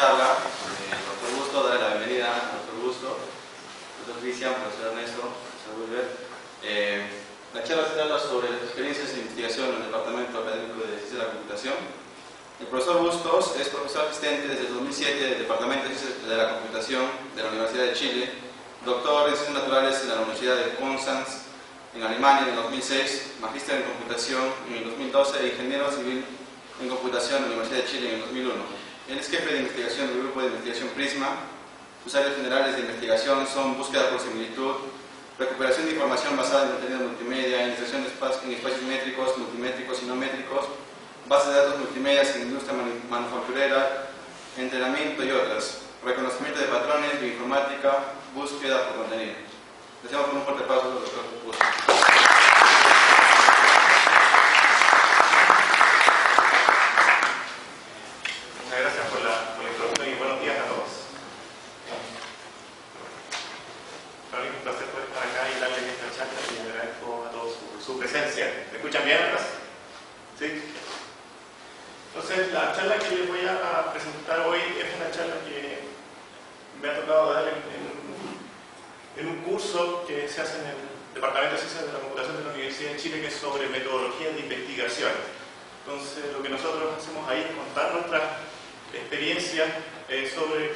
charla, doctor Busto, darle la bienvenida al doctor Busto, doctor Cristian, profesor Ernesto, profesor Wilber. La charla se trata sobre las experiencias de investigación en el Departamento Académico de Ciencias de la Computación. El profesor Bustos es profesor asistente desde el 2007 del Departamento de Ciencias de la Computación de la Universidad de Chile, doctor en Ciencias Naturales en la Universidad de Konstanz en Alemania en el 2006, magíster en Computación en el 2012 e ingeniero civil en Computación en la Universidad de Chile en el 2001. Él es jefe de investigación del grupo de investigación Prisma. Sus áreas generales de investigación son búsqueda por similitud, recuperación de información basada en contenido multimedia, inserción en espacios métricos, multimétricos y no métricos, bases de datos multimedia en industria manufacturera, entrenamiento y otras, reconocimiento de patrones, bioinformática, búsqueda por contenido. Les damos un fuerte aplauso al doctor Bustos. Muchas gracias por la introducción y buenos días a todos. Para mí es un placer poder estar acá y darles esta charla y agradezco a todos su presencia. ¿Me escuchan bien atrás? ¿Sí? Entonces, la charla que les voy a presentar hoy es una charla que me ha tocado dar en un curso que se hace en el Departamento de Ciencias de la Computación de la Universidad de Chile, que es sobre metodologías de investigación. Entonces, lo que nosotros hacemos ahí es contar nuestras experiencias sobre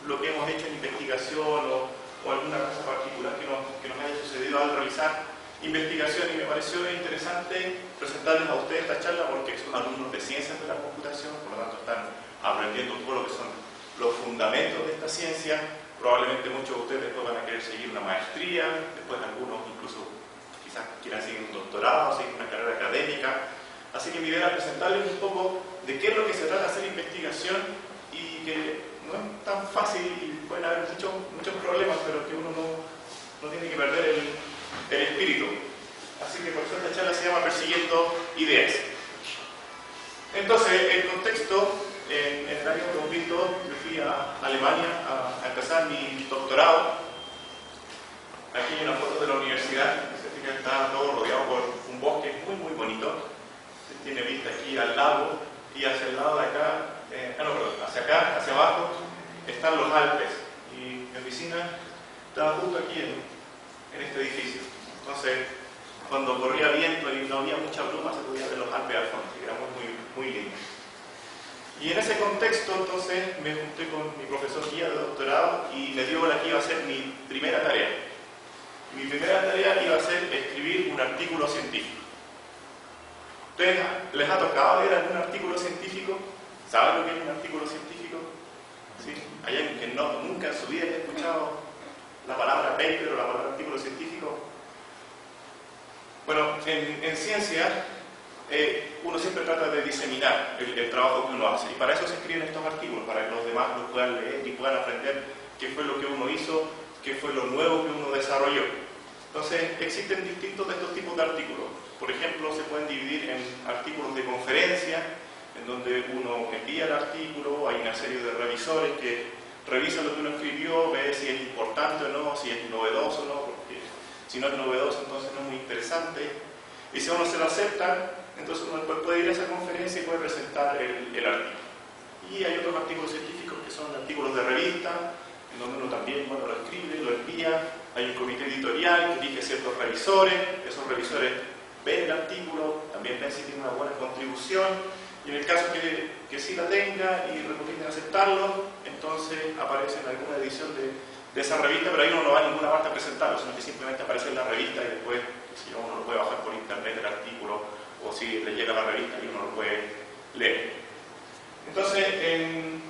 lo que hemos hecho en investigación o alguna cosa particular que nos haya sucedido al realizar investigación, y me pareció interesante presentarles a ustedes esta charla porque son alumnos de Ciencias de la Computación, por lo tanto están aprendiendo todo lo que son los fundamentos de esta ciencia. Probablemente muchos de ustedes después van a querer seguir una maestría, después algunos incluso quizás quieran seguir un doctorado, seguir una carrera académica. Así que mi idea era presentarles un poco de qué es lo que se trata de hacer investigación, y que no es tan fácil y pueden haber muchos problemas, pero que uno no tiene que perder el espíritu. Así que por eso esta charla se llama Persiguiendo Ideas. Entonces, el contexto, en el año 2002 yo fui a Alemania a empezar mi doctorado. Aquí hay una foto de la universidad, que está todo rodeado por un bosque muy muy bonito. Se tiene vista aquí al lago, y hacia el lado de acá, hacia acá, hacia abajo, están los Alpes. Y mi oficina estaba justo aquí en este edificio. Entonces, cuando corría viento y no había mucha bruma, se podía ver los Alpes al fondo, que era muy lindo. Y en ese contexto, entonces, me junté con mi profesor guía de doctorado y me dio la que iba a ser mi primera tarea. Mi primera tarea iba a ser escribir un artículo científico. ¿Ustedes les ha tocado leer algún artículo científico? ¿Saben lo que es un artículo científico? ¿Sí? ¿Hay alguien que nunca en su vida haya escuchado la palabra paper o la palabra artículo científico? Bueno, en ciencia uno siempre trata de diseminar el trabajo que uno hace, y para eso se escriben estos artículos, para que los demás los puedan leer y puedan aprender qué fue lo que uno hizo, qué fue lo nuevo que uno desarrolló. Entonces, existen distintos de estos tipos de artículos. Por ejemplo, se pueden dividir en artículos de conferencia, en donde uno envía el artículo, hay una serie de revisores que revisan lo que uno escribió, ve si es importante o no, si es novedoso o no, porque si no es novedoso, entonces no es muy interesante. Y si a uno se lo aceptan, entonces uno después puede ir a esa conferencia y puede presentar el artículo. Y hay otros artículos científicos que son artículos de revista, en donde uno también lo escribe, lo envía. Hay un comité editorial que elige ciertos revisores, esos revisores ven el artículo, también ven si tiene una buena contribución, y en el caso que sí la tenga y recomienden aceptarlo, entonces aparece en alguna edición de esa revista, pero ahí uno no va a ninguna parte a presentarlo, sino que simplemente aparece en la revista, y después si uno lo puede bajar por internet el artículo, o si le llega a la revista y uno lo puede leer. Entonces, en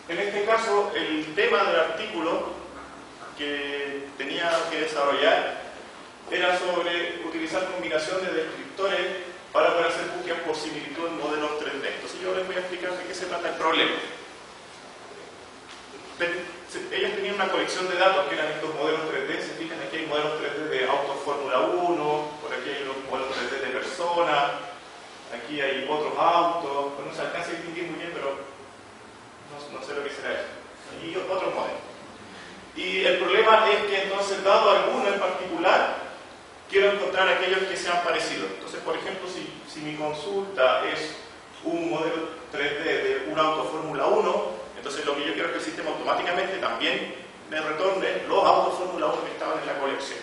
este caso, el tema del artículo que tenía que desarrollar era sobre utilizar combinación de descriptores para poder hacer búsquedas por similitud en modelos 3D. Entonces yo les voy a explicar de qué se trata el problema. Ellos tenían una colección de datos que eran estos modelos 3D. Se fijan, aquí hay modelos 3D de autos Fórmula 1, por aquí hay los modelos 3D de personas, aquí hay otros autos, no se alcanza a distinguir muy bien, pero no sé lo que será eso. Y otros modelos. Y el problema es que entonces, dado alguno en particular, quiero encontrar aquellos que sean parecidos. Entonces, por ejemplo, si mi consulta es un modelo 3D de un auto Fórmula 1, entonces lo que yo quiero es que el sistema automáticamente también me retorne los autos Fórmula 1 que estaban en la colección.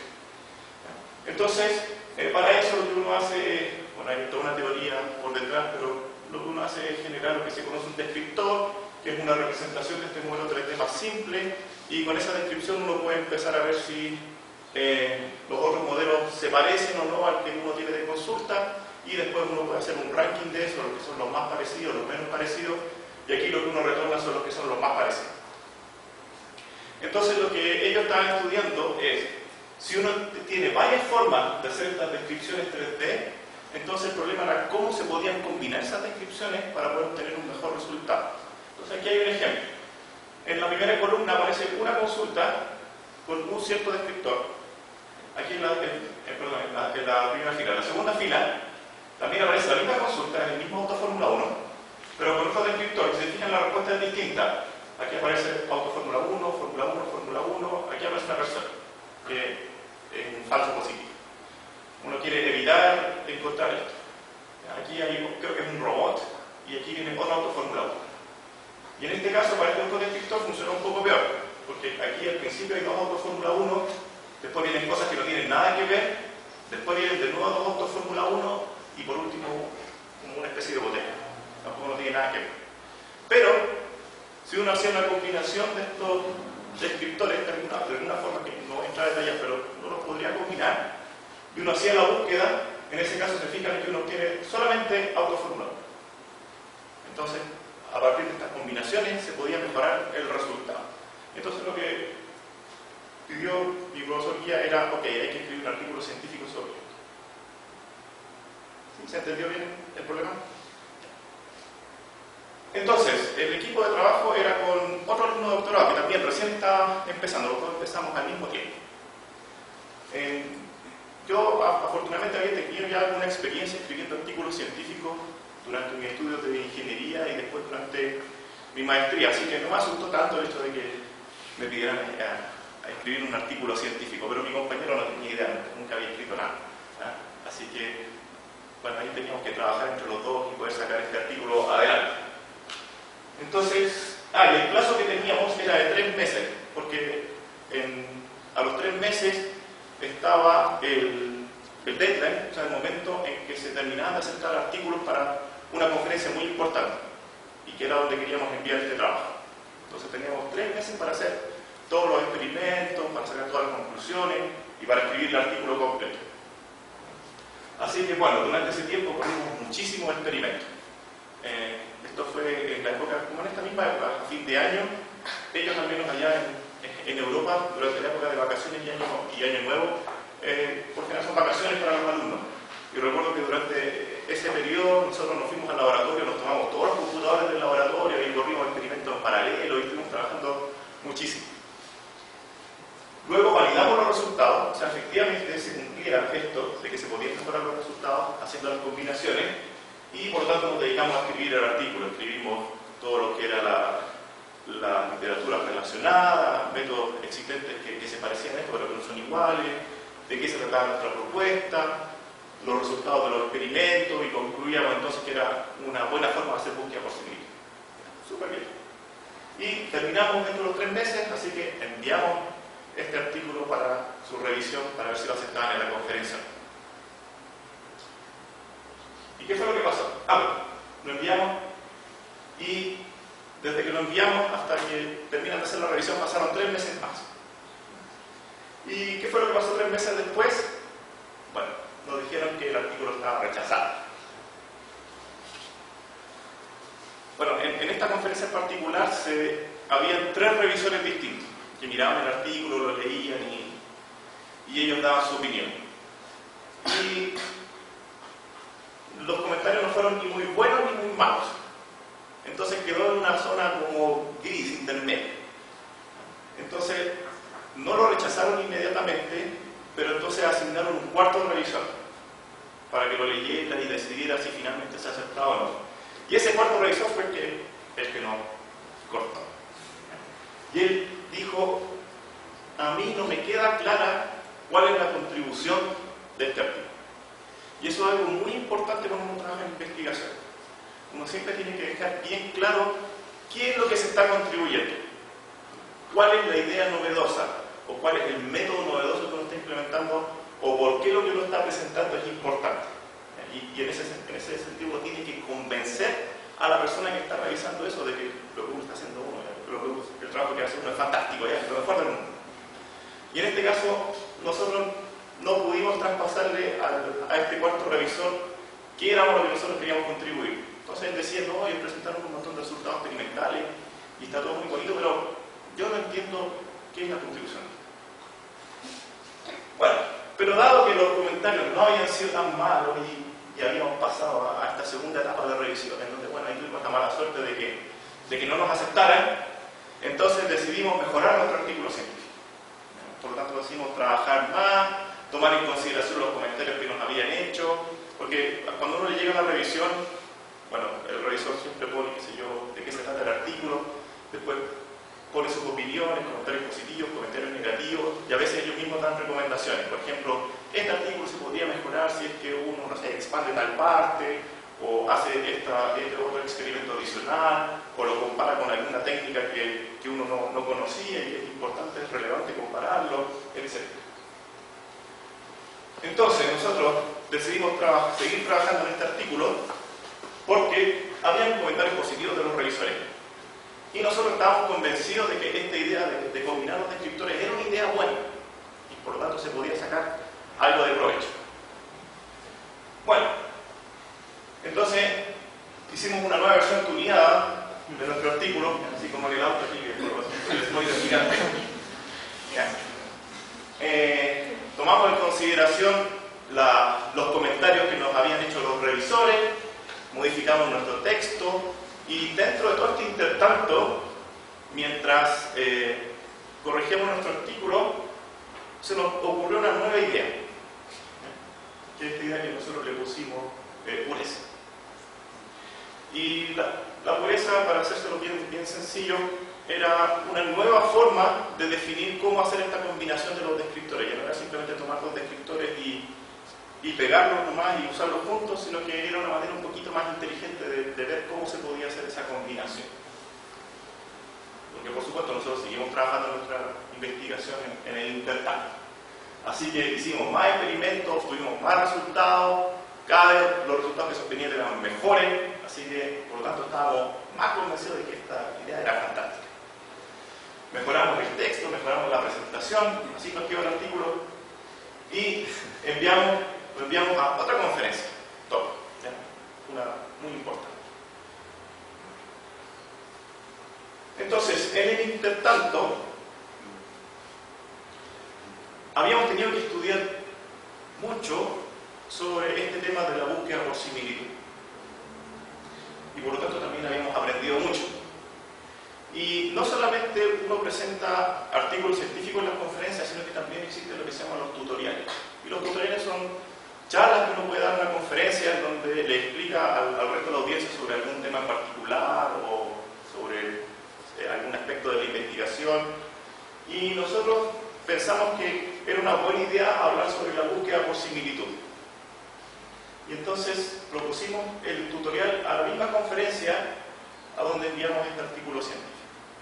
Entonces, para eso lo que uno hace, bueno, hay toda una teoría por detrás, pero lo que uno hace es generar lo que se conoce un descriptor, que es una representación de este modelo 3D más simple, y con esa descripción uno puede empezar a ver si los otros modelos se parecen o no al que uno tiene de consulta, y después uno puede hacer un ranking de eso, los que son los más parecidos, los menos parecidos, y aquí lo que uno retorna son los que son los más parecidos. Entonces lo que ellos estaban estudiando es, si uno tiene varias formas de hacer estas descripciones 3D, entonces el problema era cómo se podían combinar esas descripciones para poder obtener un mejor resultado. Entonces aquí hay un ejemplo. En la primera columna aparece una consulta con un cierto descriptor. Aquí en la primera fila. En la segunda fila también aparece la misma consulta en el mismo auto Fórmula 1, pero con otro descriptor. Si se fijan, la respuesta es distinta. Aquí aparece auto Fórmula 1, Fórmula 1, Fórmula 1. Aquí aparece una persona que es un falso positivo. Uno quiere evitar encontrar esto. Aquí hay, creo que es un robot, y aquí viene otro auto Fórmula 1. Y en este caso, para este autodescriptor funciona un poco peor, porque aquí al principio hay dos autos Fórmula 1, después vienen cosas que no tienen nada que ver, después vienen de nuevo dos autos Fórmula 1, y por último, como una especie de botella. Tampoco no tiene nada que ver. Pero, si uno hacía una combinación de estos descriptores, de alguna forma que no voy a entrar a detalles, pero uno los podría combinar, y uno hacía la búsqueda, en ese caso se fijan que uno obtiene solamente auto Fórmula 1. Entonces, a partir de estas combinaciones se podía mejorar el resultado. Entonces lo que pidió mi profesor guía era, ok, hay que escribir un artículo científico sobre esto. ¿Sí? ¿Se entendió bien el problema? Entonces, el equipo de trabajo era con otro alumno de doctorado que también recién estaba empezando, los dos empezamos al mismo tiempo. Yo afortunadamente había tenido ya alguna experiencia escribiendo artículos científicos durante mis estudios de ingeniería y después durante mi maestría, así que no me asustó tanto el hecho de que me pidieran a escribir un artículo científico, pero mi compañero no tenía idea, nunca había escrito nada. Así que, bueno, ahí teníamos que trabajar entre los dos y poder sacar este artículo adelante. Entonces, y el plazo que teníamos era de 3 meses, porque a los 3 meses estaba el deadline, o sea, el momento en que se terminaban de aceptar artículos para una conferencia muy importante, y que era donde queríamos enviar este trabajo. Entonces teníamos 3 meses para hacer todos los experimentos, para sacar todas las conclusiones y para escribir el artículo completo. Así que bueno, durante ese tiempo corrimos muchísimos experimentos. Esto fue en la época, como en esta misma época, a fin de año, ellos al menos allá en Europa, durante la época de vacaciones y año nuevo, porque no son vacaciones para los alumnos. Y recuerdo que durante ese periodo nosotros nos fuimos al laboratorio, nos tomamos todos los computadores del laboratorio y corrimos experimentos en paralelo y estuvimos trabajando muchísimo. Luego validamos los resultados, o sea, efectivamente se cumplía esto de que se podían mejorar los resultados haciendo las combinaciones, y por lo tanto nos dedicamos a escribir el artículo. Escribimos todo lo que era la literatura relacionada, métodos existentes que se parecían a esto pero que no son iguales, de qué se trataba nuestra propuesta, los resultados de los experimentos, y concluíamos entonces que era una buena forma de hacer búsqueda por sí mismo. Súper bien. Y terminamos dentro de los 3 meses, así que enviamos este artículo para su revisión, para ver si lo aceptaban en la conferencia. ¿Y qué fue lo que pasó? Lo enviamos, y desde que lo enviamos hasta que terminan de hacer la revisión pasaron 3 meses más. ¿Y qué fue lo que pasó 3 meses después? Bueno, nos dijeron que el artículo estaba rechazado. Bueno, en esta conferencia en particular habían 3 revisores distintos que miraban el artículo, lo leían y ellos daban su opinión. Y los comentarios no fueron ni muy buenos ni muy malos. Entonces quedó en una zona como gris, intermedia. Entonces no lo rechazaron inmediatamente, pero entonces asignaron un cuarto revisor para que lo leyera y decidiera si finalmente se aceptaba o no. Y ese cuarto revisor fue el que nos cortó. Y él dijo: a mí no me queda clara cuál es la contribución de este artículo. Y eso es algo muy importante cuando uno trabaja en investigación. uno siempre tiene que dejar bien claro qué es lo que se está contribuyendo, cuál es la idea novedosa, o cuál es el método novedoso que uno está implementando, o por qué lo que uno está presentando es importante. Y en ese sentido uno tiene que convencer a la persona que está revisando eso de que lo que uno está haciendo el trabajo que hace uno es fantástico, ya, lo mejor del mundo. Y en este caso, nosotros no pudimos traspasarle a este cuarto revisor qué éramos lo que nosotros queríamos contribuir. Entonces él decía, no, ellos presentaron un montón de resultados experimentales y está todo muy bonito, pero yo no entiendo qué es la contribución. Bueno, pero dado que los comentarios no habían sido tan malos y habíamos pasado a esta segunda etapa de revisión, en donde, bueno, ahí tuvimos la mala suerte de que no nos aceptaran, entonces decidimos mejorar nuestro artículo científico. Por lo tanto, decidimos trabajar más, tomar en consideración los comentarios que nos habían hecho, porque cuando uno le llega a una revisión, bueno, el revisor siempre pone, qué sé yo, de qué se trata el artículo, después pone sus opiniones, comentarios positivos, comentarios negativos, y a veces ellos mismos dan recomendaciones. Por ejemplo, este artículo se podría mejorar si es que uno, no sé, expande tal parte, o hace este otro experimento adicional, o lo compara con alguna técnica que uno no conocía y que es importante, es relevante compararlo, etc. Entonces, nosotros decidimos seguir trabajando en este artículo porque había comentarios positivos de los revisores. Y nosotros estábamos convencidos de que esta idea de combinar los descriptores era una idea buena y por lo tanto se podía sacar algo de provecho. Bueno, entonces hicimos una nueva versión tuneada de nuestro artículo, así como el auto aquí, que les voy explicando. Tomamos en consideración los comentarios que nos habían hecho los revisores, modificamos nuestro texto y dentro de todo este intertanto, mientras corregíamos nuestro artículo, se nos ocurrió una nueva idea, que es esta idea que nosotros le pusimos pureza. Y la pureza, para hacérselo bien sencillo, era una nueva forma de definir cómo hacer esta combinación de los descriptores. Ya no era simplemente tomar dos descriptores y pegarlos nomás y usarlos juntos, sino que era una manera un poquito más inteligente de ver cómo se podía hacer esa combinación. Porque por supuesto nosotros seguimos trabajando en nuestra investigación en el intertanto. Así que hicimos más experimentos, tuvimos más resultados, cada vez los resultados que se obtenían eran mejores, así que por lo tanto estábamos más convencidos de que esta idea era fantástica. Mejoramos el texto, mejoramos la presentación, así nos quedó el artículo y lo enviamos a otra conferencia, top, ¿ya? Una muy importante. Entonces, en el intertanto, habíamos tenido que estudiar mucho sobre este tema de la búsqueda por similitud. Y por lo tanto también habíamos aprendido mucho. Y no solamente uno presenta artículos científicos en las conferencias, sino que también existen lo que se llaman los tutoriales. Y los tutoriales son charlas que uno puede dar en una conferencia en donde le explica al resto de la audiencia sobre algún tema en particular o sobre algún aspecto de la investigación. Y nosotros pensamos que era una buena idea hablar sobre la búsqueda por similitud. Y entonces propusimos el tutorial a la misma conferencia a donde enviamos este artículo científico.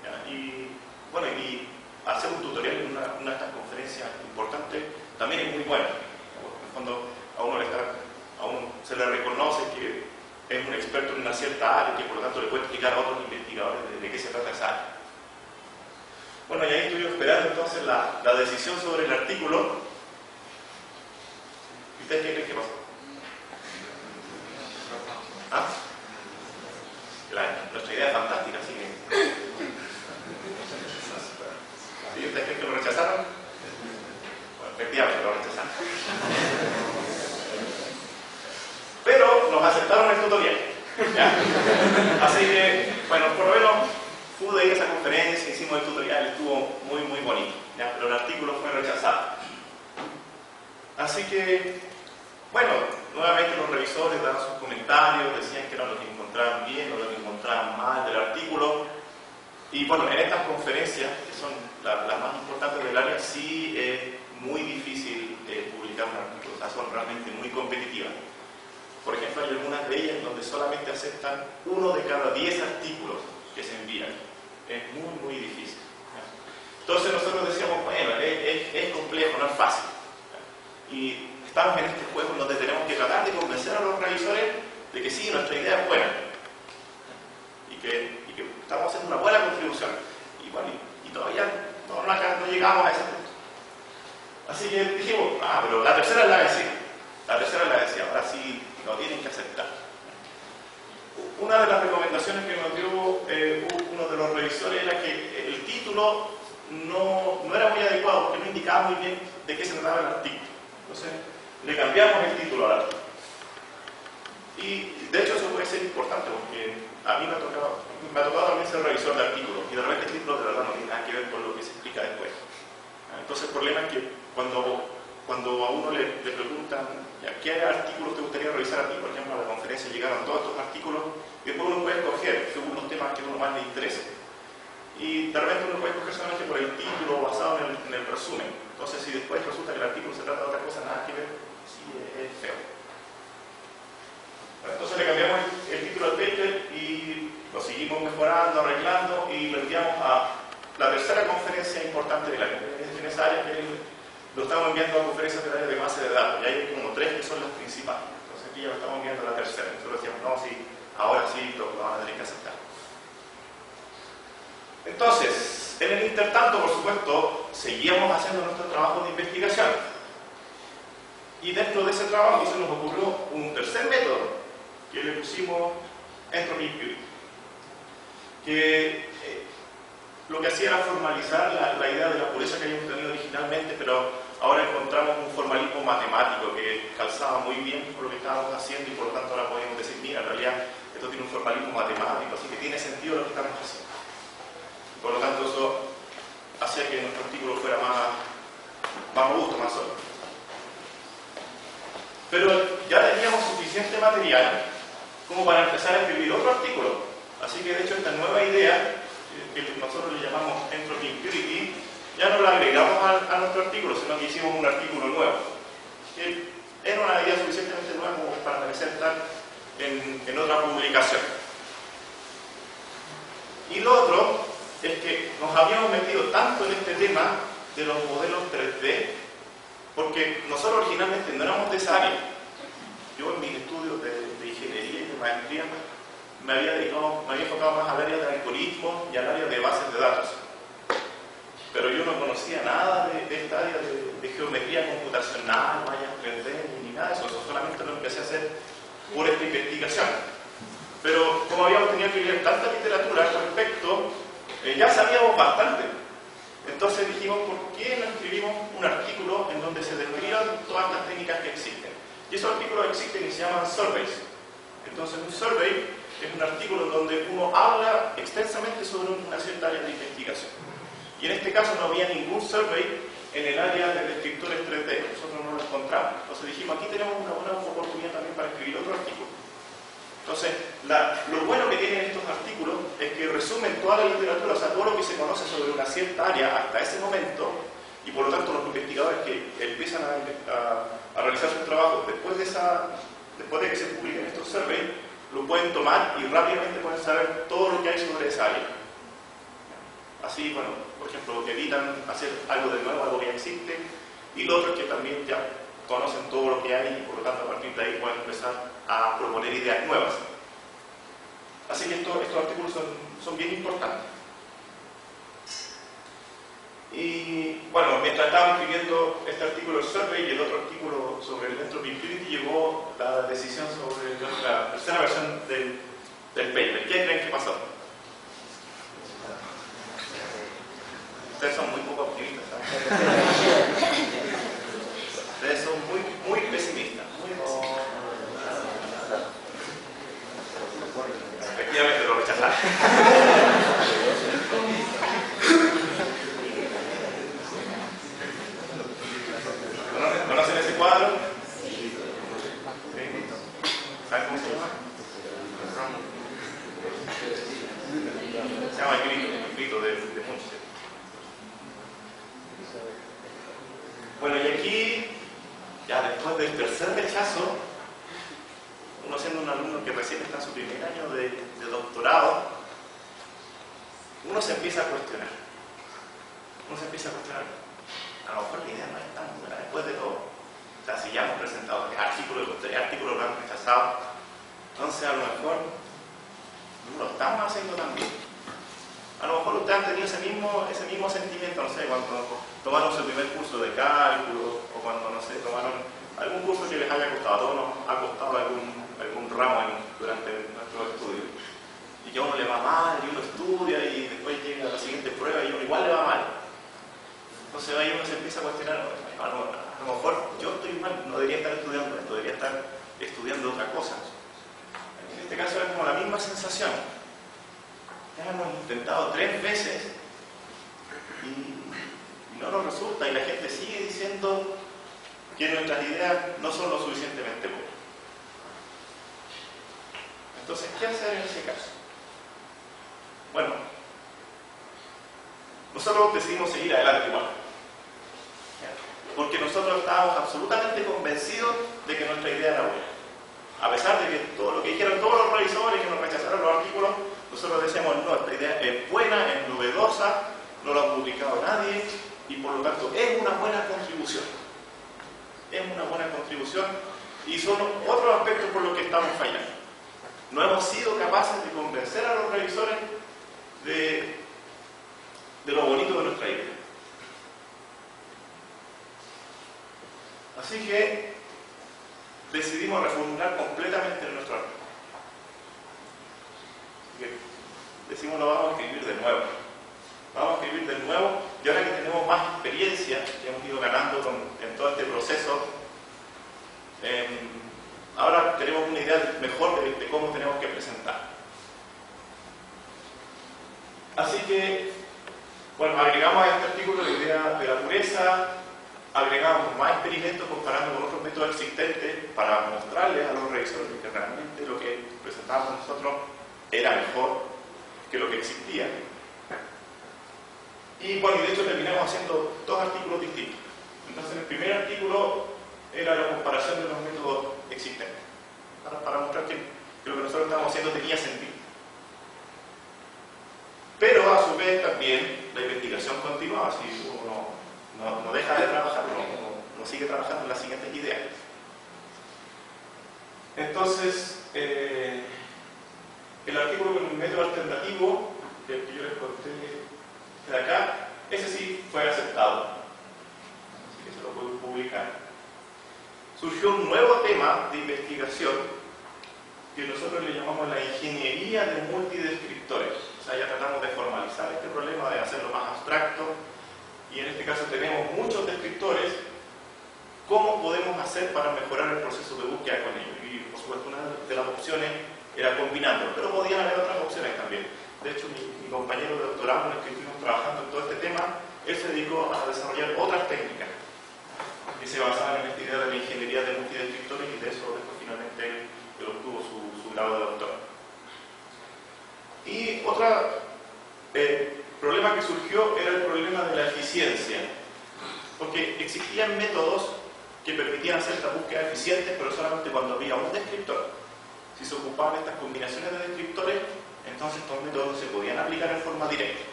¿Ya? Y bueno, y hacer un tutorial en una de estas conferencias importantes también es muy bueno. En el fondo, a uno se le reconoce que es un experto en una cierta área y que por lo tanto le puede explicar a otros investigadores de qué se trata esa área. Bueno, y ahí estuvimos esperando entonces la decisión sobre el artículo. ¿Y ustedes qué creen que pasó? ¿Ah? Nuestra idea es fantástica, así que... ¿Sí? ¿Ustedes creen que lo rechazaron? Bueno, efectivamente lo rechazaron. Pero nos aceptaron el tutorial. ¿Ya? Así que, bueno, por lo menos pude ir a esa conferencia, hicimos el tutorial, estuvo muy bonito. ¿Ya? Pero el artículo fue rechazado. Así que, bueno, nuevamente los revisores daban sus comentarios, decían que eran lo que encontraban bien o lo que encontraban mal del artículo. Y bueno, en estas conferencias, que son las más importantes del área, sí es muy difícil publicar un artículo, o sea, son realmente muy competitivas. Por ejemplo, hay algunas de ellas donde solamente aceptan 1 de cada 10 artículos que se envían. Es muy, muy difícil. Entonces nosotros decíamos, bueno, es complejo, no es fácil. Y estamos en este juego en donde tenemos que tratar de convencer a los revisores de que sí, nuestra idea es buena. Y que estamos haciendo una buena contribución. Y bueno, y todavía no llegamos a ese punto. Así que dijimos, pero la tercera es la vencida. La tercera es la vencida, ahora sí lo tienen que aceptar. Una de las recomendaciones que nos dio uno de los revisores era que el título no era muy adecuado porque no indicaba muy bien de qué se trataba el artículo. Entonces le cambiamos el título al artículo. Y de hecho eso puede ser importante porque a mí me ha tocado también ser revisor de artículos y de repente el título de verdad no tiene nada que ver con lo que se explica después. Entonces el problema es que cuando a uno le preguntan ¿qué artículos te gustaría revisar a ti? Por ejemplo, a la conferencia llegaron todos estos artículos y después uno puede escoger según los temas que a uno más le interese. Y de repente uno puede escoger solamente por el título basado en el resumen. Entonces si después resulta que el artículo se trata de otra cosa, nada que ver, sí es feo. Entonces le cambiamos el título al paper y lo seguimos mejorando, arreglando y lo enviamos a la tercera conferencia importante del año. En esa área que lo estamos enviando a conferencias del área de base de datos. Y hay como 3 que son las principales. Entonces aquí ya lo estamos enviando a la tercera. Nosotros decíamos, no, sí, ahora sí lo van a tener que aceptar. Entonces, en el intertanto, por supuesto, seguíamos haciendo nuestro trabajo de investigación. Y dentro de ese trabajo se nos ocurrió un tercer método que le pusimos Entropy Purity, que lo que hacía era formalizar la idea de la pureza que habíamos tenido originalmente, pero ahora encontramos un formalismo matemático que calzaba muy bien con lo que estábamos haciendo y por lo tanto ahora podemos decir, mira, en realidad esto tiene un formalismo matemático, así que tiene sentido lo que estamos haciendo. Por lo tanto eso hacía que nuestro artículo fuera más robusto, más sólido. Pero ya teníamos suficiente material como para empezar a escribir otro artículo. Así que de hecho esta nueva idea, que nosotros le llamamos Entropy Purity, ya no la agregamos a nuestro artículo, sino que hicimos un artículo nuevo. Que era una idea suficientemente nueva como para presentar en otra publicación. Y lo otro es que nos habíamos metido tanto en este tema de los modelos 3D, porque nosotros originalmente no éramos de esa área. Yo en mis estudios de ingeniería y de maestría me había enfocado más al área de algoritmos y al área de bases de datos. Pero yo no conocía nada de esta área de geometría computacional, mallas 3D, ni nada de eso. Solamente lo empecé a hacer por esta investigación. Pero como habíamos tenido que leer tanta literatura al respecto, ya sabíamos bastante. Entonces dijimos, ¿por qué no escribimos un artículo en donde se describan todas las técnicas que existen? Y esos artículos existen y se llaman surveys. Entonces un survey es un artículo donde uno habla extensamente sobre una cierta área de investigación. Y en este caso no había ningún survey en el área de descriptores 3D. Nosotros no lo encontramos. Entonces dijimos, aquí tenemos una buena oportunidad también para escribir otro artículo. Entonces, lo bueno que tienen estos artículos es que resumen toda la literatura, o sea, todo lo que se conoce sobre una cierta área hasta ese momento, y por lo tanto los investigadores que empiezan a realizar sus trabajos después de que se publiquen estos surveys, lo pueden tomar y rápidamente pueden saber todo lo que hay sobre esa área. Así, bueno, por ejemplo, evitan hacer algo de nuevo, algo que ya existe, y lo otro es que también ya conocen todo lo que hay y por lo tanto a partir de ahí pueden empezar a proponer ideas nuevas. Así que estos artículos son bien importantes. Y bueno, mientras estábamos escribiendo este artículo del survey y el otro artículo sobre el Entropy Purity, llegó la decisión sobre la tercera versión del paper. ¿Qué creen que pasó? Ustedes son muy poco optimistas, ¿sabes? Ustedes son muy pesimistas. Efectivamente lo rechazaron. ¿Conocen ese cuadro? ¿Saben cómo se llama? Se llama el grito de Munch. Bueno, y aquí, ya después del tercer rechazo, uno haciendo un alumno que recién está en su primer año de doctorado, uno se empieza a cuestionar. A lo mejor la idea no es tan buena después de todo. O sea, si ya hemos presentado 3 artículos, los 3 artículos lo han rechazado, entonces a lo mejor no lo estamos haciendo tan bien. A lo mejor ustedes han tenido ese mismo sentimiento, no sé, cuando tomaron su primer curso de cálculo, o cuando, no sé, tomaron algún curso que les haya costado. A todos nos ha costado algún ramo durante nuestro estudio. Y que a uno le va mal, y uno estudia, y después llega a la siguiente prueba, y uno igual le va mal. Entonces ahí uno se empieza a cuestionar, a lo mejor yo estoy mal, no debería estar estudiando esto, debería estar estudiando otra cosa. En este caso es como la misma sensación. Ya hemos intentado 3 veces y no nos resulta, y la gente sigue diciendo que nuestras ideas no son lo suficientemente buenas. Entonces, ¿qué hacer en ese caso? Bueno, nosotros decidimos seguir adelante igual, porque nosotros estábamos absolutamente convencidos de que nuestra idea era buena. A pesar de que todo lo que dijeron todos los revisores que nos rechazaron los artículos, nosotros decíamos, no, esta idea es buena, es novedosa, no lo ha publicado nadie, y por lo tanto es una buena contribución. Y son otros aspectos por los que estamos fallando. No hemos sido capaces de convencer a los revisores de lo bonito de nuestra idea. Así que decidimos reformular completamente nuestro artículo. Decimos, lo vamos a escribir de nuevo. Y ahora que tenemos más experiencia, que hemos ido ganando en todo este proceso, ahora tenemos una idea mejor de cómo tenemos que presentar. Así que, bueno, agregamos a este artículo la idea de la pureza, agregamos más experimentos comparando con otros métodos existentes para mostrarles a los revisores que realmente lo que presentábamos nosotros era mejor que lo que existía. Y bueno, de hecho terminamos haciendo 2 artículos distintos. Entonces, el primer artículo era la comparación de los métodos existentes, para mostrar que lo que nosotros estábamos haciendo tenía sentido. Pero a su vez también la investigación continuaba, si uno no deja de trabajar, uno sigue trabajando en las siguientes ideas. Entonces, el artículo con el método alternativo, que yo les conté de acá, ese sí fue aceptado, así que se lo puedo publicar. Surgió un nuevo tema de investigación que nosotros le llamamos la ingeniería de multidescriptores. O sea, ya tratamos de formalizar este problema, de hacerlo más abstracto, y en este caso tenemos muchos descriptores. ¿Cómo podemos hacer para mejorar el proceso de búsqueda con ellos? Y por supuesto una de las opciones era combinarlo, pero podían haber otras opciones también. De hecho, mi compañero de doctorado con el que estuvimos trabajando en todo este tema, él se dedicó a desarrollar otras técnicas que se basaban en esta idea de la ingeniería de multidescriptores, y de eso después finalmente él obtuvo su grado de doctor. Y otro problema que surgió era el problema de la eficiencia, porque existían métodos que permitían hacer esta búsqueda eficiente, pero solamente cuando había un descriptor. Si se ocupaban estas combinaciones de descriptores, entonces estos métodos no se podían aplicar en forma directa.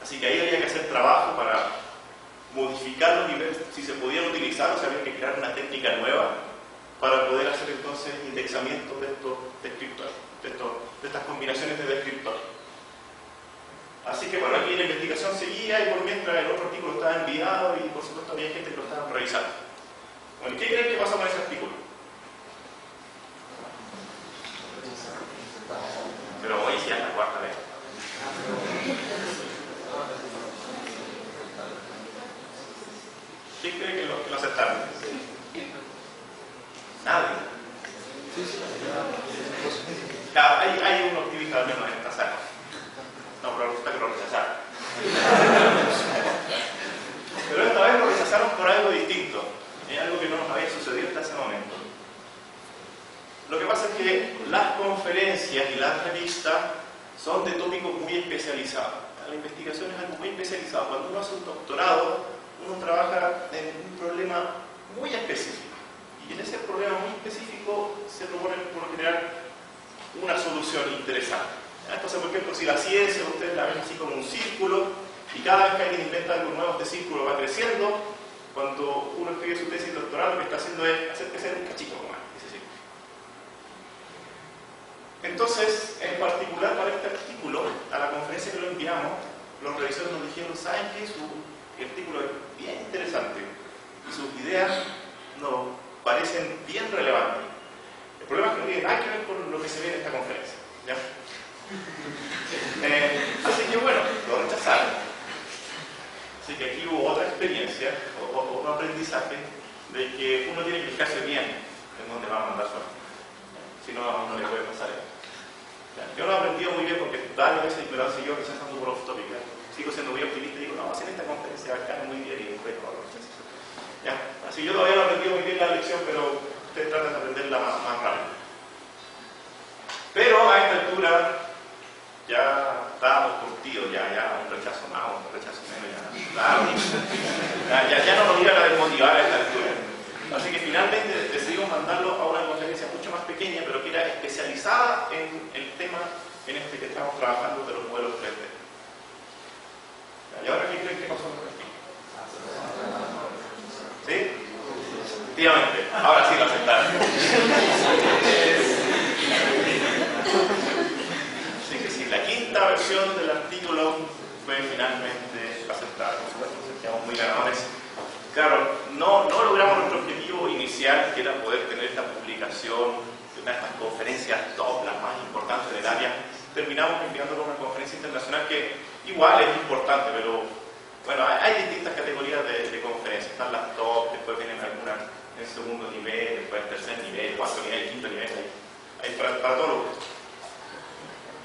Así que ahí había que hacer trabajo para modificarlos y ver si se podían utilizar, o sea, había que crear una técnica nueva para poder hacer entonces indexamiento de estos descriptores, de estas combinaciones de descriptores. Así que bueno, aquí la investigación seguía, y por mientras el otro artículo estaba enviado, y por supuesto había gente que lo estaba revisando. Bueno, ¿qué creen que pasó con ese artículo? Pero hoy sí es la 4ª vez. ¿Quién cree que lo aceptaron? Nadie. Claro, hay un optimista al menos en esta sala. No, pero resulta que lo rechazaron. Pero esta vez lo rechazaron por algo distinto. Es algo que no nos había sucedido hasta ese momento. Lo que pasa es que las conferencias y las revistas son de tópicos muy especializados. La investigación es algo muy especializado. Cuando uno hace un doctorado, uno trabaja en un problema muy específico. Y en ese problema muy específico se proponen por lo general una solución interesante. Entonces, por ejemplo, si la ciencia ustedes la ven así como un círculo, y cada vez que alguien inventa algo nuevo, este círculo va creciendo. Cuando uno escribe su tesis doctoral, lo que está haciendo es hacer crecer un cachito más ese círculo. Entonces, en particular para este artículo, a la conferencia que lo enviamos, los revisores nos dijeron, ¿saben qué? Su artículo es bien interesante y sus ideas nos parecen bien relevantes. El problema es que no tiene nada que ver con lo que se ve en esta conferencia, ¿ya? Así que bueno, lo rechazaron. Así que aquí hubo otra experiencia, o aprendizaje, de que uno tiene que fijarse bien en dónde va a mandar su artículo. Si no, no le puede pasar eso. Yo lo he aprendido muy bien porque varias veces me lo han seguido rechazando por off-topic. Sigo siendo muy optimista y digo, no, en esta conferencia va a estar muy bien y después no lo rechazo. Así yo todavía no he aprendido muy bien la lección, pero ustedes tratan de aprenderla más rápido. Pero a esta altura ya estábamos curtidos, ya un rechazo más, un rechazo menos, ya no nos iban a desmotivar a esta altura. Así que finalmente decidimos mandarlo a una conferencia mucho más pequeña, pero que era especializada en el tema en este que estamos trabajando de los modelos 3D. ¿Y ahora qué creen que pasó con esto? ¿Sí? Efectivamente, ahora sí lo aceptaron. Así que sí, la quinta versión del artículo fue finalmente aceptada. Por supuesto, nos sentíamos muy ganadores. Claro, no logramos nuestro objetivo inicial, que era poder tener esta publicación de una de estas conferencias top, las más importantes del área. Terminamos enviándolo a una conferencia internacional que igual es importante, pero bueno, hay distintas categorías de conferencias. Están las top, después vienen algunas en segundo nivel, después tercer nivel, cuarto nivel, quinto nivel, hay para todos los gustos.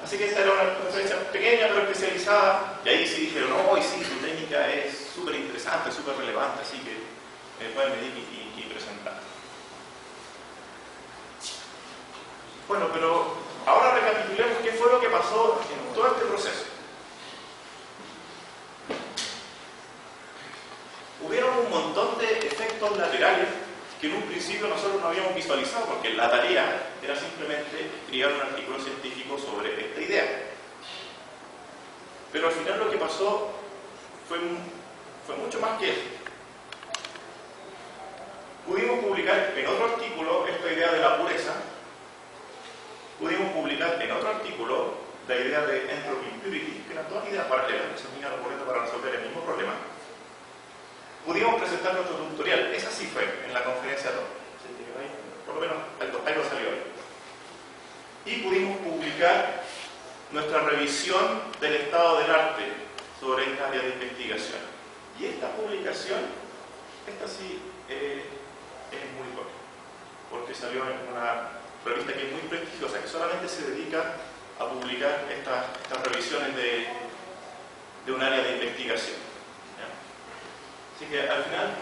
Así que esta era una conferencia pequeña pero especializada, y ahí sí dijeron, no, y sí, su técnica es súper interesante, súper relevante, así que pueden venir y presentar. Bueno, pero ahora recapitulemos qué fue lo que pasó en todo este proceso. Hubieron un montón de efectos laterales que en un principio nosotros no habíamos visualizado, porque la tarea era simplemente escribir un artículo científico sobre esta idea. Pero al final lo que pasó fue mucho más que eso. Pudimos publicar en otro artículo esta idea de la pureza. Pudimos publicar en otro artículo la idea de entropy purity, que eran todas ideas paralelas que se unían al momento para resolver el mismo problema. Pudimos presentar nuestro tutorial, esa sí fue en la conferencia 2, por lo menos ahí lo salió hoy. Y pudimos publicar nuestra revisión del estado del arte sobre esta área de investigación. Y esta publicación, esta sí es muy buena, porque salió en una revista que es muy prestigiosa, que solamente se dedica a publicar estas revisiones de un área de investigación. Así que al final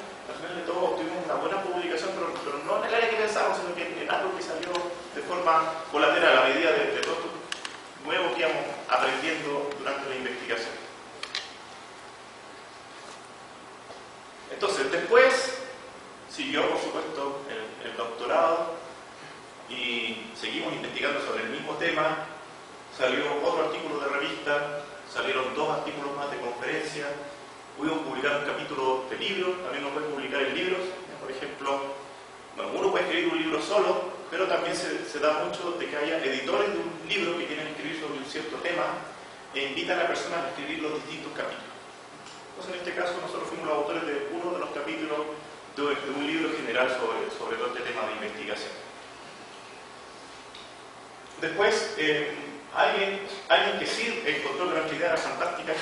de todo tuvimos una buena publicación, pero no en el área que pensamos, sino que en algo que salió de forma colateral a medida de todo esto nuevo que íbamos aprendiendo durante la investigación. Entonces, después siguió, por supuesto, el doctorado y seguimos investigando sobre el mismo tema. Salió otro artículo de revista, salieron 2 artículos más de conferencia. Pudimos publicar un capítulo de libros, también uno puede publicar en libros. Por ejemplo, bueno, uno puede escribir un libro solo, pero también se da mucho de que haya editores de un libro que quieren escribir sobre un cierto tema e invitan a personas a escribir los distintos capítulos. Entonces, en este caso, nosotros fuimos los autores de uno de los capítulos de un libro general sobre todo este tema de investigación. Después, alguien que sí encontró que nuestra idea era fantástica,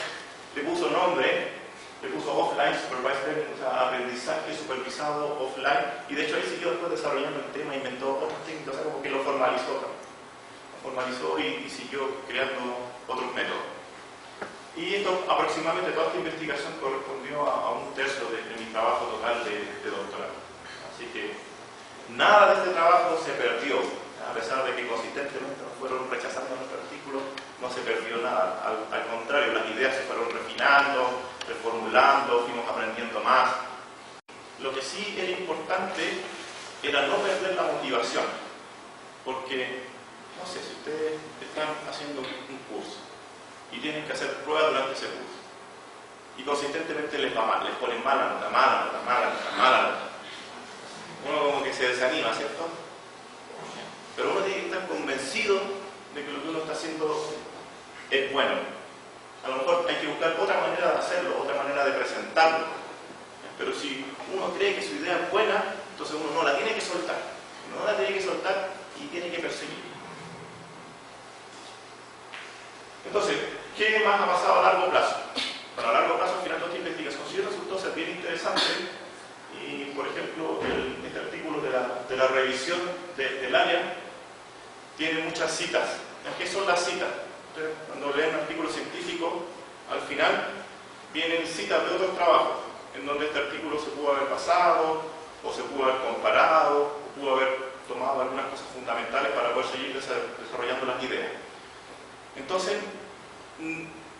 le puso nombre, le puso offline supervised learning, o sea, aprendizaje supervisado offline, y de hecho ahí siguió después desarrollando el tema, inventó otras técnicas, o sea, como que lo formalizó y siguió creando otros métodos. Y esto, aproximadamente toda esta investigación correspondió a un tercio de mi trabajo total de doctorado. Así que nada de este trabajo se perdió, a pesar de que consistentemente nos fueron rechazando nuestro artículo, no se perdió nada. Al contrario, las ideas se fueron refinando, reformulando, fuimos aprendiendo más. Lo que sí era importante era no perder la motivación, porque no sé, si ustedes están haciendo un curso y tienen que hacer pruebas durante ese curso y consistentemente les va mal, les ponen mala nota, mala nota, mala nota, mala nota, uno como que se desanima, ¿cierto? Pero uno tiene que estar convencido de que lo que uno está haciendo es bueno. A lo mejor hay que buscar otra manera de hacerlo, otra manera de presentarlo. Pero si uno cree que su idea es buena, entonces uno no la tiene que soltar. No la tiene que soltar y tiene que perseguir. Entonces, ¿qué más ha pasado a largo plazo? Bueno, a largo plazo, al final de esta investigación sí resultó ser bien interesante. Y, por ejemplo, este artículo de la revisión del área tiene muchas citas. ¿Qué son las citas? Ustedes, cuando leen un artículo científico, al final vienen citas de otros trabajos, en donde este artículo se pudo haber basado, o se pudo haber comparado, o pudo haber tomado algunas cosas fundamentales para poder seguir desarrollando las ideas. Entonces,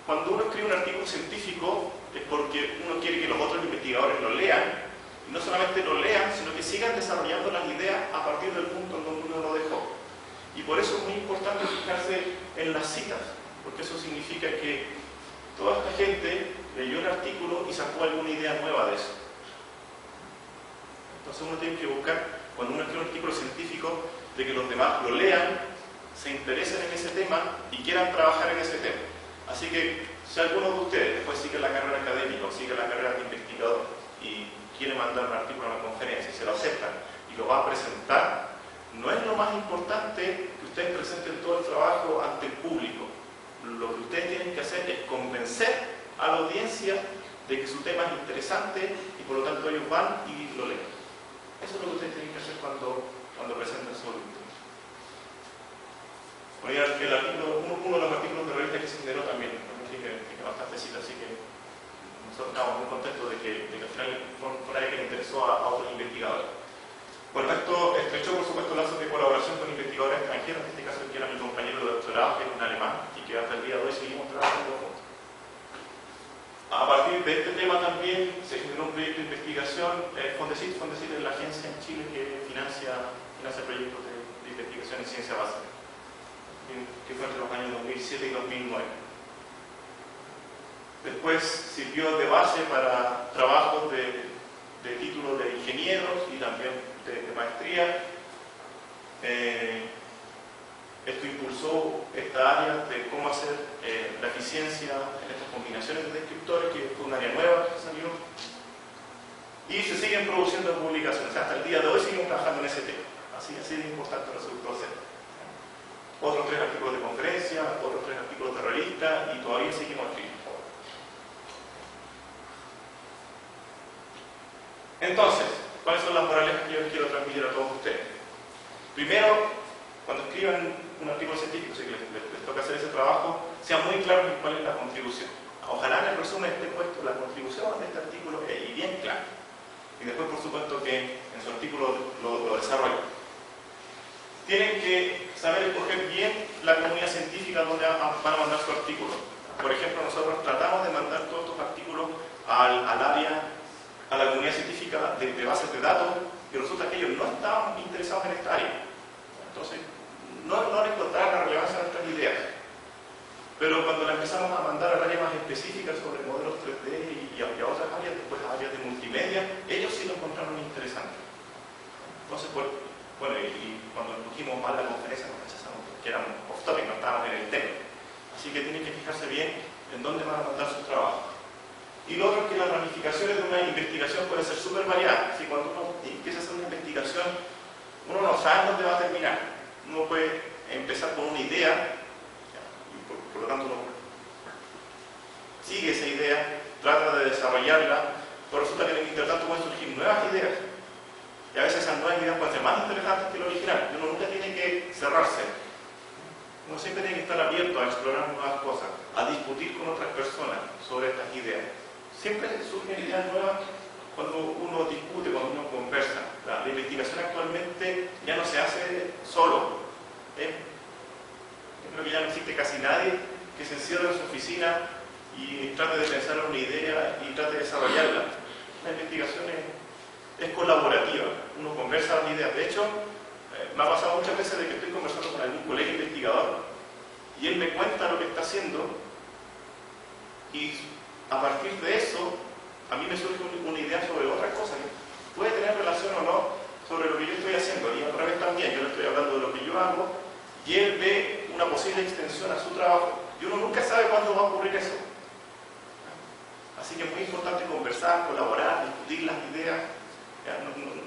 cuando uno escribe un artículo científico, es porque uno quiere que los otros investigadores lo lean, y no solamente lo lean, sino que sigan desarrollando las ideas a partir del punto en donde uno lo dejó. Y por eso es muy importante fijarse en las citas, porque eso significa que toda esta gente leyó el artículo y sacó alguna idea nueva de eso. Entonces uno tiene que buscar, cuando uno escribe un artículo científico, de que los demás lo lean, se interesen en ese tema y quieran trabajar en ese tema. Así que si alguno de ustedes después sigue la carrera académica o sigue la carrera de investigador y quiere mandar un artículo a una conferencia y se lo aceptan y lo va a presentar, no es lo más importante que ustedes presenten todo el trabajo ante el público. Lo que ustedes tienen que hacer es convencer a la audiencia de que su tema es interesante y por lo tanto ellos van y lo leen. Eso es lo que ustedes tienen que hacer cuando presenten su artículo. Uno de los artículos de revista que se generó también, tiene bastante citas, así que nosotros estamos muy contentos de que al final fue algo que le interesó a otros investigadores. Bueno, esto estrechó por supuesto lazos de colaboración con investigadores extranjeros, en este caso que era mi compañero de doctorado, que es un alemán, y que hasta el día de hoy seguimos trabajando juntos. A partir de este tema también se generó un proyecto de investigación, Fondesit es la agencia en Chile que financia proyectos de investigación en ciencia básica, que fue entre los años 2007 y 2009. Después sirvió de base para trabajos de títulos de ingenieros y también de maestría. Esto impulsó esta área de cómo hacer la eficiencia en estas combinaciones de descriptores, que fue un área nueva que salió. Y se siguen produciendo publicaciones. Hasta el día de hoy seguimos trabajando en ese tema. Así de importante resultó ser. Otros 3 artículos de conferencia, otros 3 artículos de revista, y todavía seguimos escribiendo. Entonces, ¿cuáles son las moralejas que yo les quiero transmitir a todos ustedes? Primero, cuando escriban un artículo científico, si les toca hacer ese trabajo, sean muy claros en cuál es la contribución. Ojalá en el resumen esté puesto la contribución de este artículo y bien claro. Y después, por supuesto, que en su artículo lo desarrollen. Tienen que saber escoger bien la comunidad científica donde van a mandar su artículo. Por ejemplo, nosotros tratamos de mandar todos estos artículos al área, a la comunidad científica de bases de datos, y resulta que ellos no estaban interesados en esta área. Entonces, no encontraron la relevancia de nuestras ideas. Pero cuando la empezamos a mandar al área más específica sobre modelos 3D y a otras áreas, después a áreas de multimedia, ellos sí lo encontraron interesante. Entonces, bueno, y cuando escogimos mal la conferencia nos rechazamos porque éramos off-topic, no estábamos en el tema. Así que tienen que fijarse bien en dónde van a mandar su trabajo. Y lo otro es que las ramificaciones de una investigación pueden ser súper variadas. Si cuando uno empieza a hacer una investigación, uno no sabe dónde va a terminar. Uno puede empezar con una idea, y por lo tanto uno sigue esa idea, trata de desarrollarla, pero resulta que en el intertanto pueden surgir nuevas ideas. Y a veces esas nuevas ideas pueden ser más interesantes que lo original. Y uno nunca tiene que cerrarse. Uno siempre tiene que estar abierto a explorar nuevas cosas, a discutir con otras personas sobre estas ideas. Siempre surgen ideas nuevas cuando uno discute, cuando uno conversa. La investigación actualmente ya no se hace solo. Creo que ya no existe casi nadie que se encierre en su oficina y trate de pensar en una idea y trate de desarrollarla. La investigación es colaborativa. Uno conversa las ideas. De hecho, me ha pasado muchas veces de que estoy conversando con algún colega investigador y él me cuenta lo que está haciendo, y a partir de eso, a mí me surge una idea sobre otra cosa, que puede tener relación o no sobre lo que yo estoy haciendo, y al revés también, yo le estoy hablando de lo que yo hago, y él ve una posible extensión a su trabajo, y uno nunca sabe cuándo va a ocurrir eso. Así que es muy importante conversar, colaborar, discutir las ideas,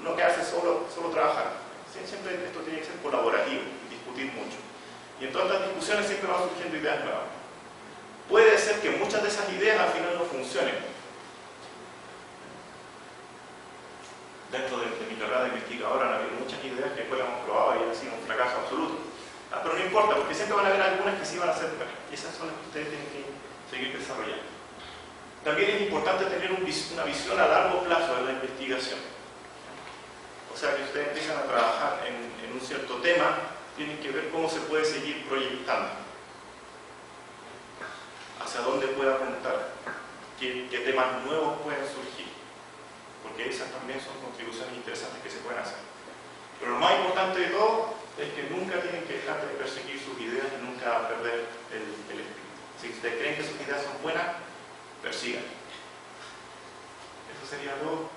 no quedarse solo trabajar. Siempre esto tiene que ser colaborativo, discutir mucho. Y en todas estas discusiones siempre van surgiendo ideas nuevas. Puede ser que muchas de esas ideas al final no funcionen. Dentro de mi carrera de investigador han habido muchas ideas que después las hemos probado y han sido un fracaso absoluto. Pero no importa, porque siempre van a haber algunas que sí van a ser buenas. Y esas son las que ustedes tienen que seguir desarrollando. También es importante tener una visión a largo plazo de la investigación. O sea, que ustedes empiezan a trabajar en un cierto tema, tienen que ver cómo se puede seguir proyectando, hacia dónde puede apuntar, qué temas nuevos pueden surgir, porque esas también son contribuciones interesantes que se pueden hacer. Pero lo más importante de todo es que nunca tienen que dejar de perseguir sus ideas y nunca perder el espíritu. Si ustedes creen que sus ideas son buenas, persigan. Eso sería todo.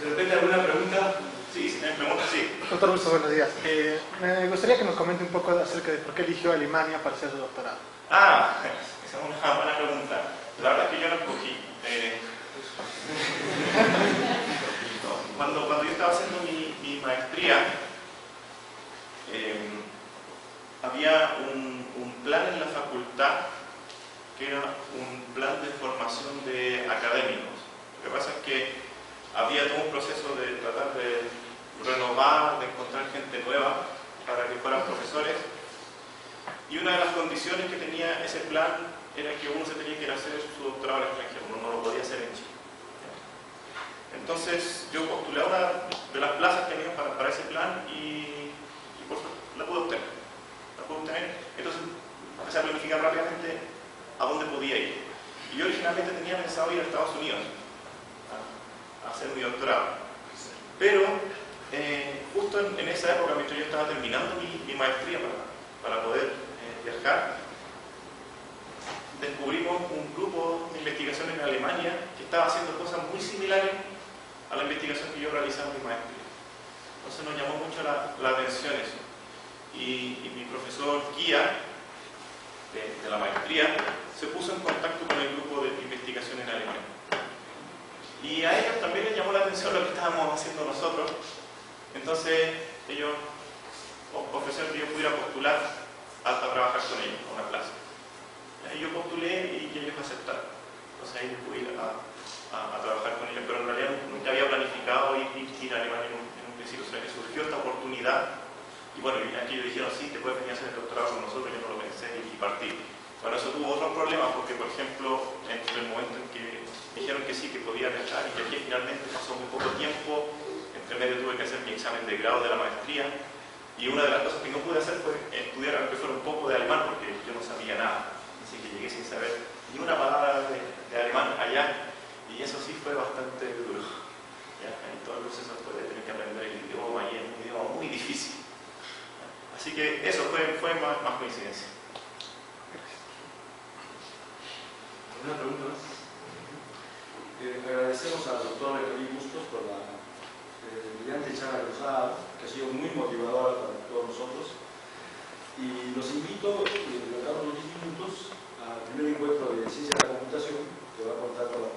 ¿De repente alguna pregunta? Sí, si tienen preguntas, sí. Doctor Busto, buenos días. Me gustaría que nos comente un poco acerca de por qué eligió Alemania para hacer su doctorado. Esa es una buena pregunta. La verdad es que yo no escogí. Cuando yo estaba haciendo mi maestría, había un plan en la facultad que era un plan de formación de académicos. Lo que pasa es que había todo un proceso de tratar de renovar, de encontrar gente nueva para que fueran profesores, y una de las condiciones que tenía ese plan era que uno se tenía que ir a hacer su doctorado al extranjero, uno no lo podía hacer en Chile. Entonces yo postulé a una de las plazas que había para ese plan y por suerte la pude obtener. Entonces empecé a planificar rápidamente a dónde podía ir. Y yo originalmente tenía pensado ir a Estados Unidos a hacer mi doctorado. Pero justo en esa época, mientras yo estaba terminando mi maestría para poder viajar, descubrimos un grupo de investigación en Alemania que estaba haciendo cosas muy similares a la investigación que yo realizaba en mi maestría. Entonces nos llamó mucho la atención eso. Y mi profesor guía de la maestría se puso en contacto con el grupo de investigación en Alemania. Y a ellos también les llamó la atención lo que estábamos haciendo nosotros. Entonces ellos ofrecieron que yo pudiera postular a trabajar con ellos, a una plaza. Y yo postulé y ellos aceptaron. Entonces ahí pude ir a trabajar con ellos, pero en realidad nunca había planificado ir a Alemania en un principio. O sea que surgió esta oportunidad y bueno, aquí ellos dijeron sí, te puedes venir a hacer el doctorado con nosotros. Yo no lo pensé y partí. Bueno, eso tuvo otros problemas porque, por ejemplo, entre el momento en que dijeron que sí, que podía viajar y que aquí finalmente pasó muy poco tiempo, entre medio tuve que hacer mi examen de grado de la maestría y una de las cosas que no pude hacer fue estudiar aunque fuera un poco de alemán porque yo no sabía nada, así que llegué sin saber ni una palabra de alemán allá y eso sí fue bastante duro. ¿Ya? En todo el proceso después de tener que aprender el idioma y es un idioma muy difícil. Así que eso fue más coincidencia. Una pregunta más. Agradecemos al doctor Evelyn Bustos por la brillante charla que nos ha dado, que ha sido muy motivadora para todos nosotros. Y los invito, en unos 10 minutos, al primer encuentro de Ciencia de la Computación, que va a contar con la